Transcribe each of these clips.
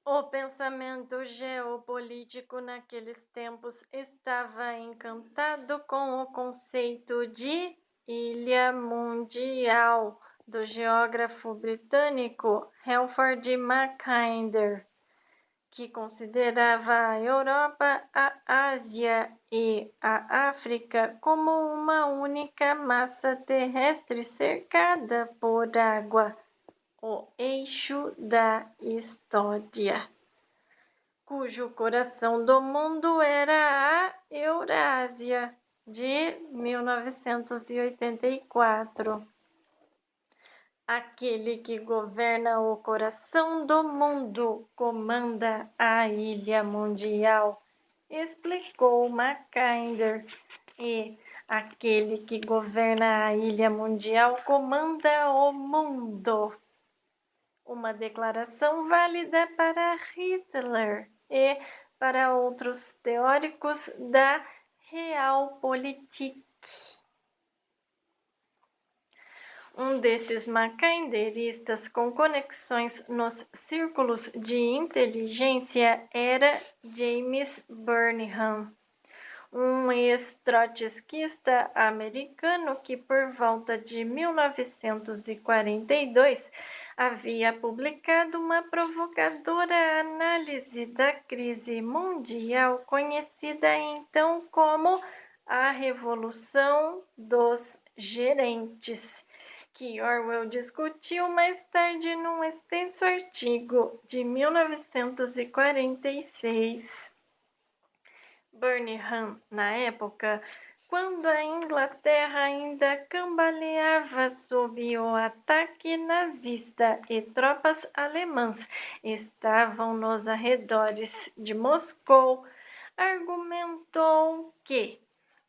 O pensamento geopolítico naqueles tempos estava encantado com o conceito de ilha mundial do geógrafo britânico Halford Mackinder, que considerava a Europa, a Ásia e a África como uma única massa terrestre cercada por água, o eixo da história, cujo coração do mundo era a Eurásia, de 1984. Aquele que governa o coração do mundo comanda a ilha mundial, explicou Mackinder. E aquele que governa a ilha mundial comanda o mundo. Uma declaração válida para Hitler e para outros teóricos da Realpolitik. Um desses mackinderistas com conexões nos círculos de inteligência era James Burnham, um ex-trotskista americano que, por volta de 1942, havia publicado uma provocadora análise da crise mundial, conhecida então como a Revolução dos Gerentes, que Orwell discutiu mais tarde num extenso artigo de 1946. Burnham, na época, quando a Inglaterra ainda cambaleava sob o ataque nazista e tropas alemãs estavam nos arredores de Moscou, argumentou que,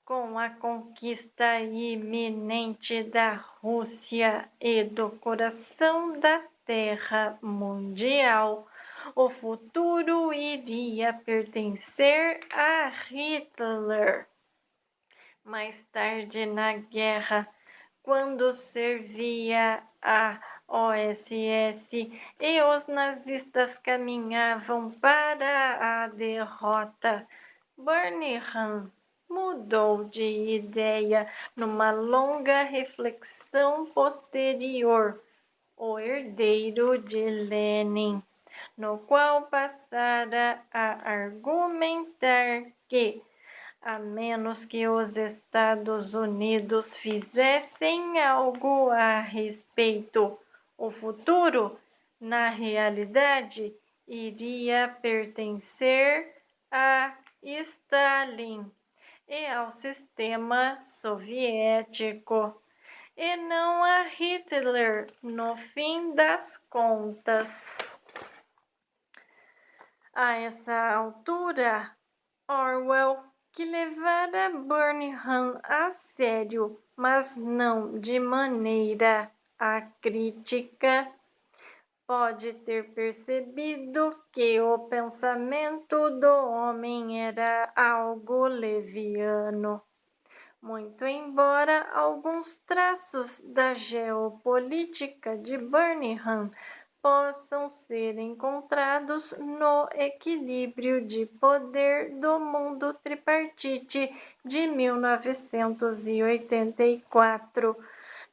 com a conquista iminente da Rússia e do coração da Terra mundial, o futuro iria pertencer a Hitler. Mais tarde na guerra, quando servia a OSS e os nazistas caminhavam para a derrota, Burnham mudou de ideia numa longa reflexão posterior, o herdeiro de Lenin, no qual passara a argumentar que, a menos que os Estados Unidos fizessem algo a respeito, o futuro, na realidade, iria pertencer a Stalin e ao sistema soviético, e não a Hitler, no fim das contas. A essa altura, Orwell, que levara Burnham a sério, mas não de maneira acrítica, pode ter percebido que o pensamento do homem era algo leviano, muito embora alguns traços da geopolítica de Burnham possam ser encontrados no equilíbrio de poder do mundo tripartite de 1984,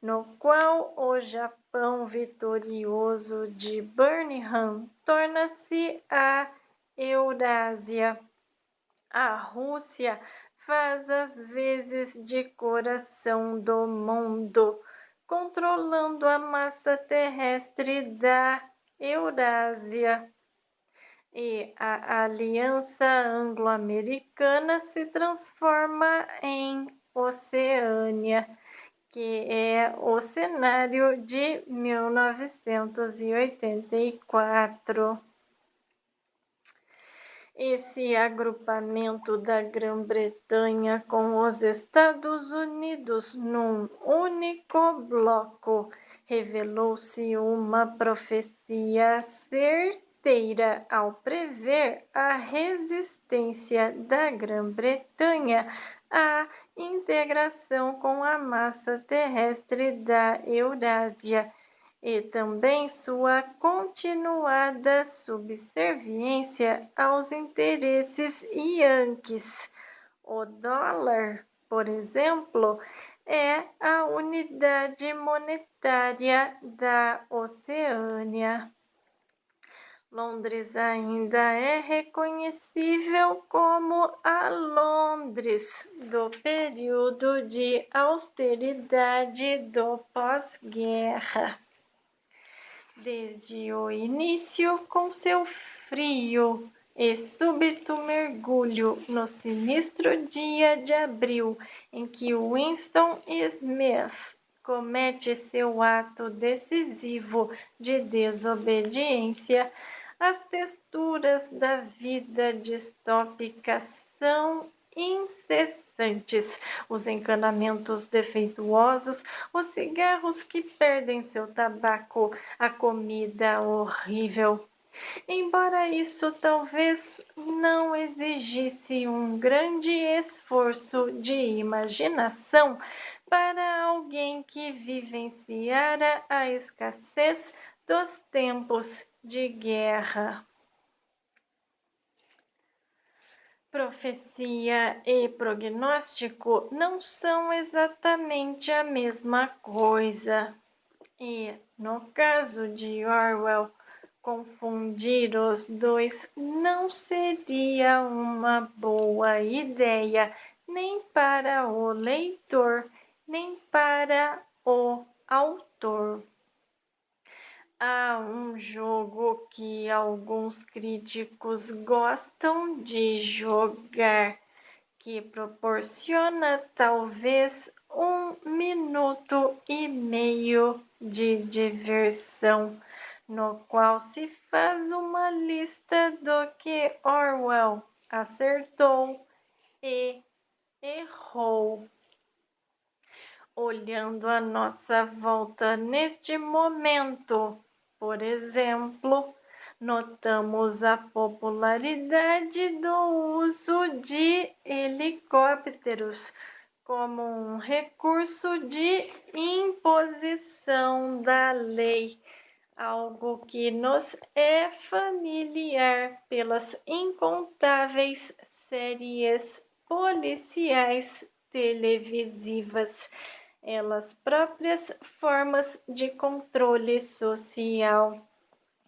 no qual o Japão vitorioso de Burnham torna-se a Eurásia. A Rússia faz as vezes de coração do mundo, controlando a massa terrestre da Eurásia. E a Aliança Anglo-Americana se transforma em Oceânia, que é o cenário de 1984. Esse agrupamento da Grã-Bretanha com os Estados Unidos num único bloco revelou-se uma profecia certeira ao prever a resistência da Grã-Bretanha à integração com a massa terrestre da Eurásia e também sua continuada subserviência aos interesses yankees. O dólar, por exemplo, é a unidade monetária da Oceânia. Londres ainda é reconhecível como a Londres do período de austeridade do pós-guerra. Desde o início, com seu frio e súbito mergulho no sinistro dia de abril, em que Winston Smith comete seu ato decisivo de desobediência, as texturas da vida distópica são incessantes. Os encanamentos defeituosos, os cigarros que perdem seu tabaco, a comida horrível. Embora isso talvez não exigisse um grande esforço de imaginação para alguém que vivenciara a escassez dos tempos de guerra. Profecia e prognóstico não são exatamente a mesma coisa. E, no caso de Orwell, confundir os dois não seria uma boa ideia, nem para o leitor, nem para o autor. Há um jogo que alguns críticos gostam de jogar, que proporciona talvez 1 minuto e meio de diversão, no qual se faz uma lista do que Orwell acertou e errou. Olhando à nossa volta neste momento, por exemplo, notamos a popularidade do uso de helicópteros como um recurso de imposição da lei, algo que nos é familiar pelas incontáveis séries policiais televisivas, elas próprias formas de controle social.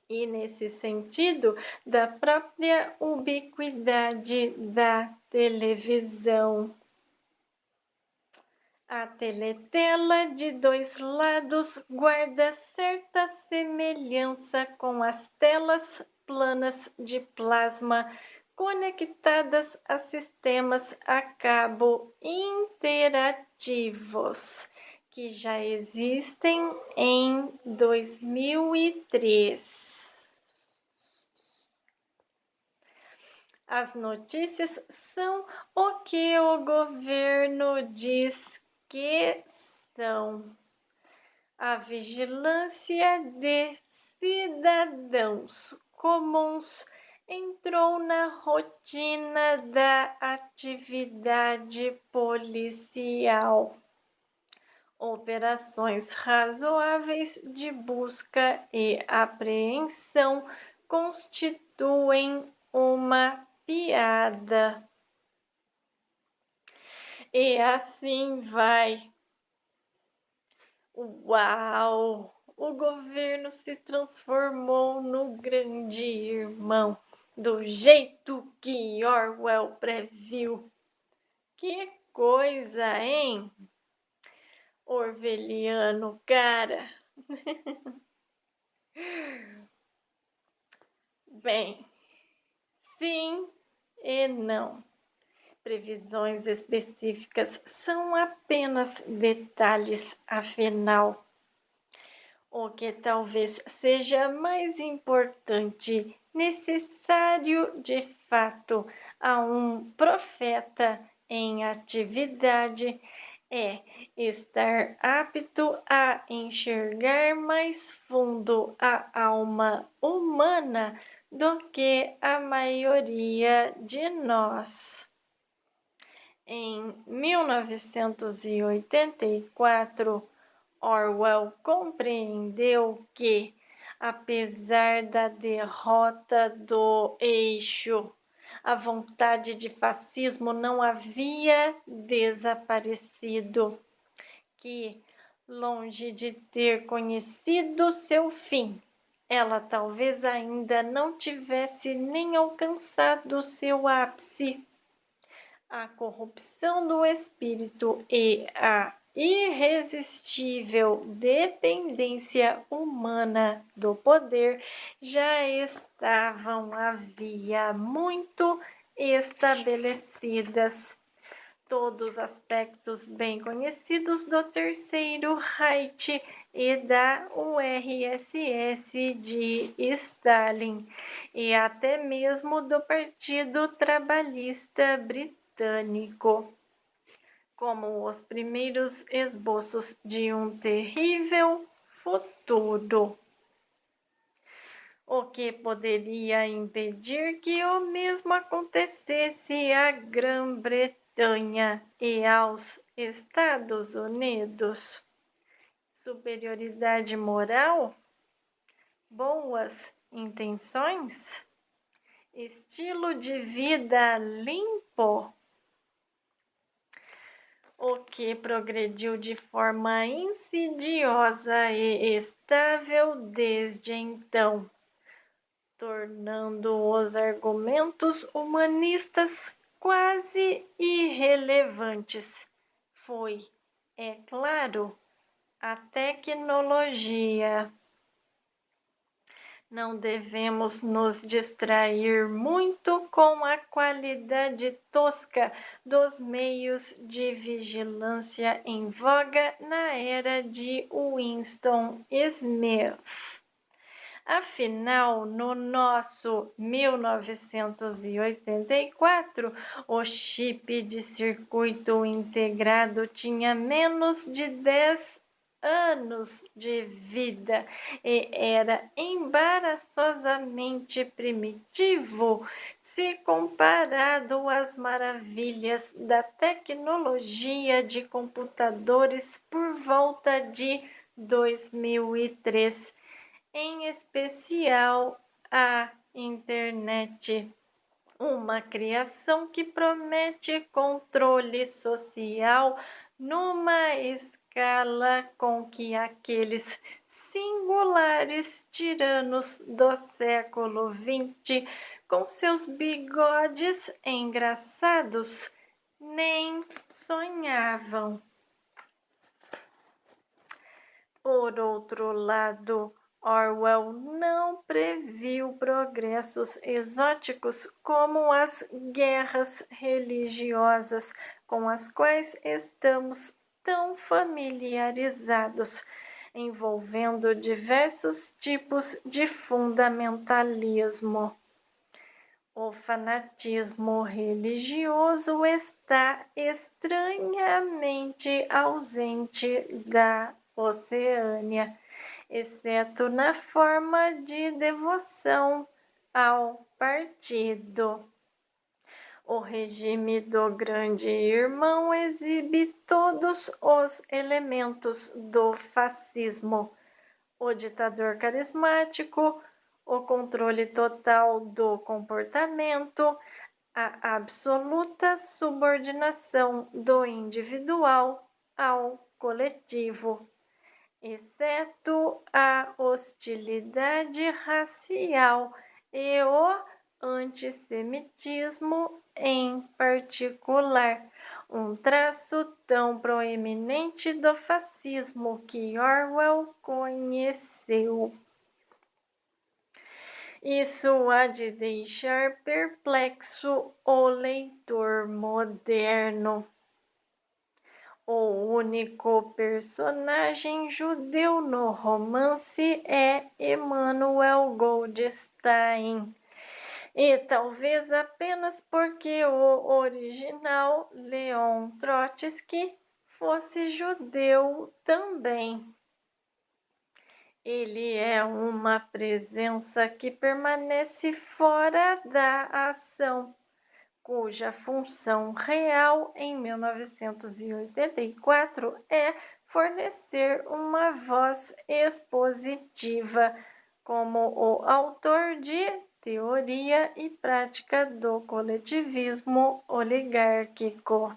E, nesse sentido, da própria ubiquidade da televisão. A teletela de dois lados guarda certa semelhança com as telas planas de plasma conectadas a sistemas a cabo interativos, que já existem em 2003. As notícias são o que o governo diz que são. A vigilância de cidadãos comuns entrou na rotina da atividade policial. Operações razoáveis de busca e apreensão constituem uma piada. E assim vai. Uau! O governo se transformou no grande irmão, do jeito que Orwell previu. Que coisa, hein? Orwelliano, cara. Bem, sim e não. Previsões específicas são apenas detalhes, afinal. O que talvez seja mais importante, necessário de fato a um profeta em atividade, é estar apto a enxergar mais fundo a alma humana do que a maioria de nós. Em 1984, Orwell compreendeu que, apesar da derrota do eixo, a vontade de fascismo não havia desaparecido, que, longe de ter conhecido seu fim, ela talvez ainda não tivesse nem alcançado seu ápice. A corrupção do espírito e a irresistível dependência humana do poder já estavam havia muito estabelecidas. Todos os aspectos bem conhecidos do Terceiro Reich e da URSS de Stalin, e até mesmo do Partido Trabalhista Britânico, como os primeiros esboços de um terrível futuro. O que poderia impedir que o mesmo acontecesse à Grã-Bretanha e aos Estados Unidos? Superioridade moral? Boas intenções? Estilo de vida limpo? O que progrediu de forma insidiosa e estável desde então, tornando os argumentos humanistas quase irrelevantes. Foi, é claro, a tecnologia. Não devemos nos distrair muito com a qualidade tosca dos meios de vigilância em voga na era de Winston Smith. Afinal, no nosso 1984, o chip de circuito integrado tinha menos de 10 anos de vida e era embaraçosamente primitivo se comparado às maravilhas da tecnologia de computadores por volta de 2003. Em especial a internet, uma criação que promete controle social numa escala com que aqueles singulares tiranos do século XX, com seus bigodes engraçados, nem sonhavam. Por outro lado, Orwell não previu progressos exóticos como as guerras religiosas com as quais estamos tão familiarizados, envolvendo diversos tipos de fundamentalismo. O fanatismo religioso está estranhamente ausente da Oceânia, exceto na forma de devoção ao partido. O regime do Grande Irmão exibe todos os elementos do fascismo: o ditador carismático, o controle total do comportamento, a absoluta subordinação do individual ao coletivo, exceto a hostilidade racial e o antissemitismo em particular, um traço tão proeminente do fascismo que Orwell conheceu. Isso há de deixar perplexo o leitor moderno. O único personagem judeu no romance é Emanuel Goldstein, e talvez apenas porque o original Leon Trotsky fosse judeu também. Ele é uma presença que permanece fora da ação, cuja função real em 1984 é fornecer uma voz expositiva como o autor de Teoria e Prática do Coletivismo Oligárquico.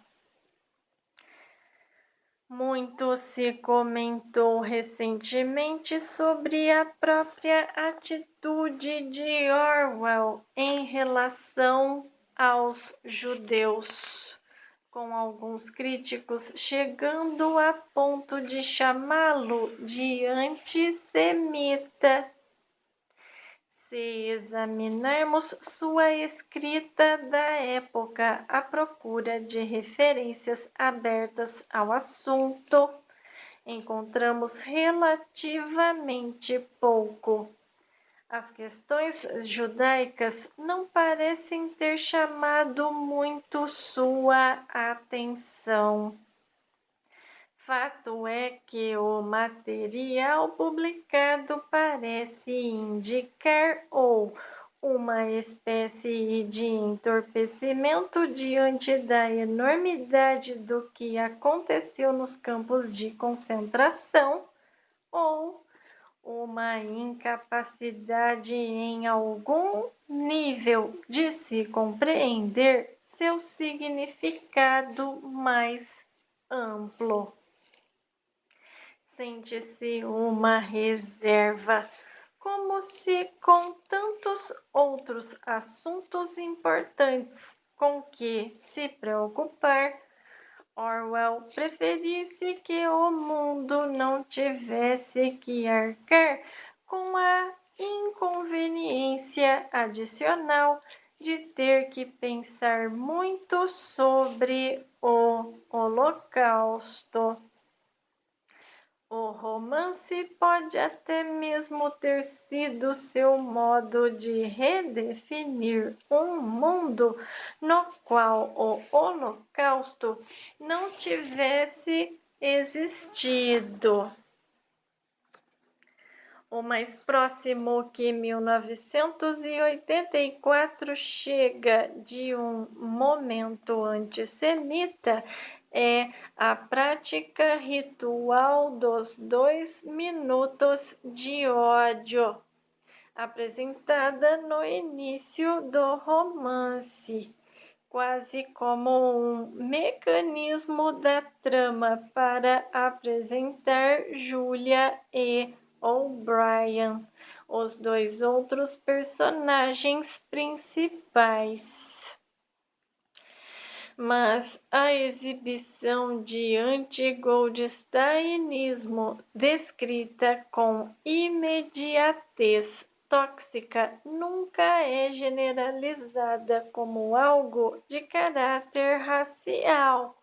Muito se comentou recentemente sobre a própria atitude de Orwell em relação aos judeus, com alguns críticos chegando a ponto de chamá-lo de antissemita. Se examinarmos sua escrita da época à procura de referências abertas ao assunto, encontramos relativamente pouco. As questões judaicas não parecem ter chamado muito sua atenção. Fato é que o material publicado parece indicar uma espécie de entorpecimento diante da enormidade do que aconteceu nos campos de concentração ou uma incapacidade em algum nível de se compreender seu significado mais amplo. Sente-se uma reserva, como se com tantos outros assuntos importantes com que se preocupar, Orwell preferisse que o mundo não tivesse que arcar com a inconveniência adicional de ter que pensar muito sobre o Holocausto. O romance pode até mesmo ter sido seu modo de redefinir um mundo no qual o Holocausto não tivesse existido. O mais próximo que 1984 chega de um momento antissemita é a prática ritual dos 2 minutos de ódio, apresentada no início do romance, quase como um mecanismo da trama para apresentar Julia e O'Brien, os 2 outros personagens principais. Mas a exibição de anti-goldsteinismo descrita com imediatez tóxica nunca é generalizada como algo de caráter racial.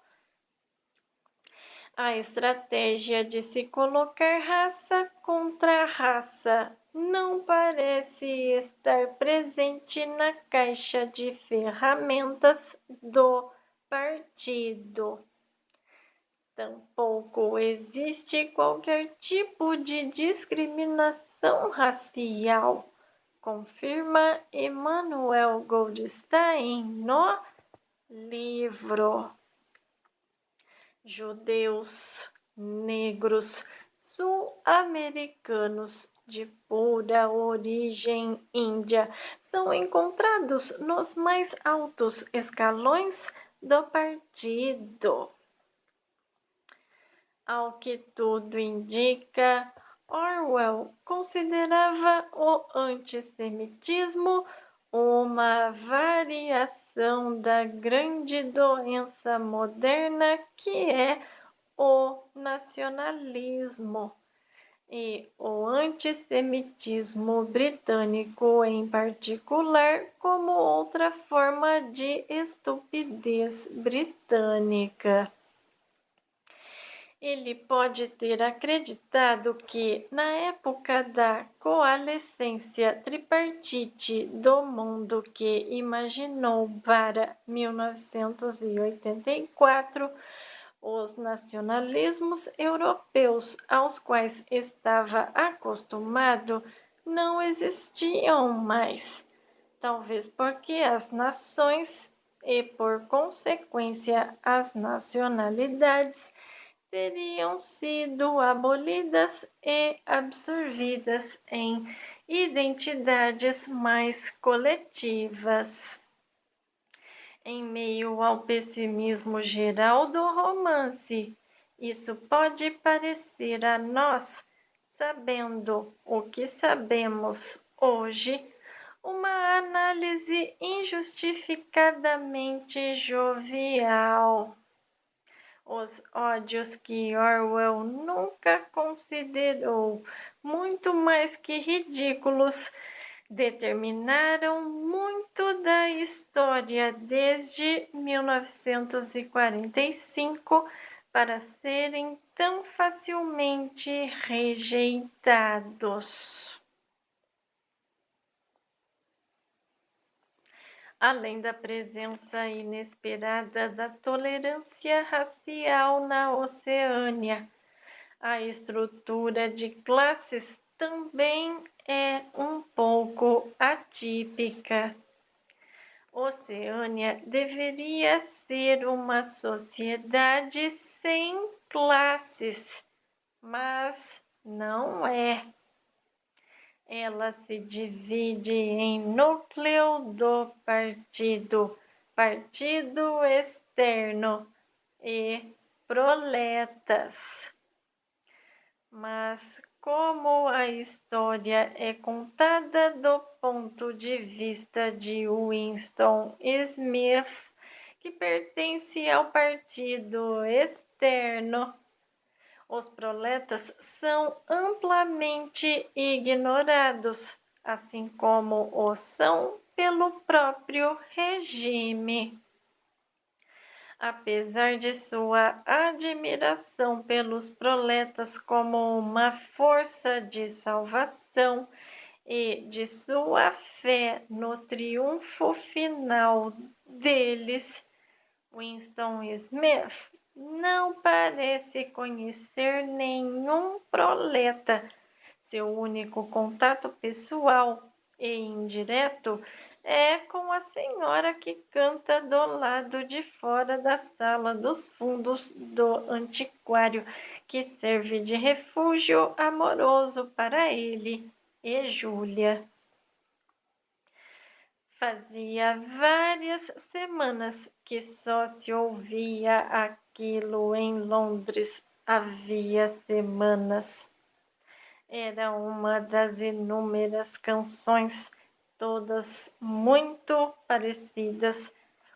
A estratégia de se colocar raça contra raça não parece estar presente na caixa de ferramentas do partido. Tampouco existe qualquer tipo de discriminação racial, confirma Emmanuel Goldstein no livro. Judeus, negros, sul-americanos de pura origem índia são encontrados nos mais altos escalões do partido. Ao que tudo indica, Orwell considerava o antissemitismo uma variação da grande doença moderna que é o nacionalismo. E o antissemitismo britânico, em particular, como outra forma de estupidez britânica. Ele pode ter acreditado que, na época da coalescência tripartite do mundo que imaginou para 1984, os nacionalismos europeus aos quais estava acostumado não existiam mais, talvez porque as nações e, por consequência, as nacionalidades teriam sido abolidas e absorvidas em identidades mais coletivas. Em meio ao pessimismo geral do romance, isso pode parecer a nós, sabendo o que sabemos hoje, uma análise injustificadamente jovial. Os ódios que Orwell nunca considerou muito mais que ridículos determinaram muito da história desde 1945 para serem tão facilmente rejeitados. Além da presença inesperada da tolerância racial na Oceânia, a estrutura de classes também é um pouco atípica. Oceânia deveria ser uma sociedade sem classes, mas não é. Ela se divide em núcleo do partido, partido externo e proletas. Mas como a história é contada do ponto de vista de Winston Smith, que pertence ao partido externo, os proletas são amplamente ignorados, assim como o são pelo próprio regime. Apesar de sua admiração pelos proletas como uma força de salvação e de sua fé no triunfo final deles, Winston Smith não parece conhecer nenhum proleta. Seu único contato pessoal e indireto é com a senhora que canta do lado de fora da sala dos fundos do antiquário, que serve de refúgio amoroso para ele e Júlia. Fazia várias semanas que só se ouvia aquilo em Londres. Havia semanas. Era uma das inúmeras canções, todas muito parecidas,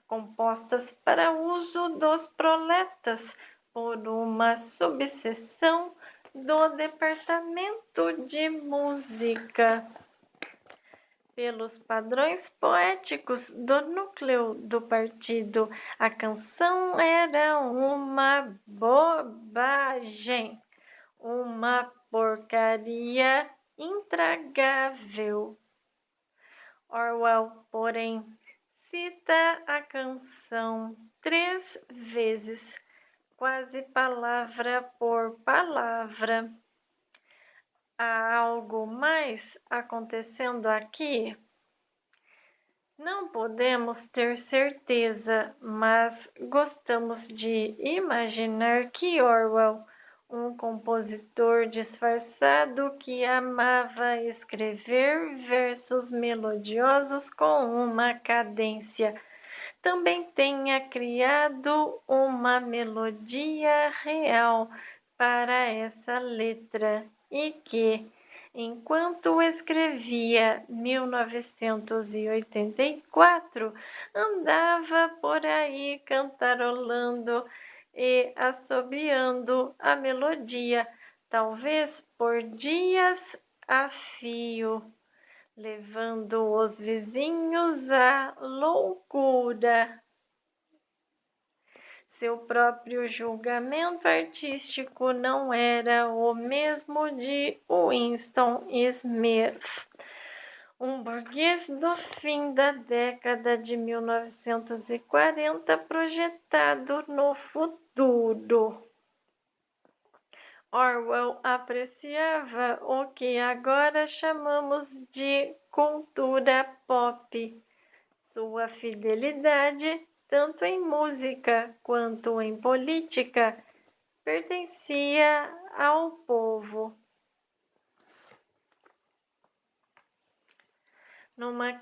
compostas para uso dos proletas por uma subseção do Departamento de Música. Pelos padrões poéticos do núcleo do partido, a canção era uma bobagem, uma porcaria intragável. Orwell, porém, cita a canção 3 vezes, quase palavra por palavra. Há algo mais acontecendo aqui? Não podemos ter certeza, mas gostamos de imaginar que Orwell, um compositor disfarçado que amava escrever versos melodiosos com uma cadência, também tenha criado uma melodia real para essa letra e que, enquanto escrevia 1984, andava por aí cantarolando e assobiando a melodia, talvez por dias a fio, levando os vizinhos à loucura. Seu próprio julgamento artístico não era o mesmo de Winston Smith, um burguês do fim da década de 1940 projetado no futuro. Orwell apreciava o que agora chamamos de cultura pop. Sua fidelidade, tanto em música quanto em política, pertencia ao povo. Numa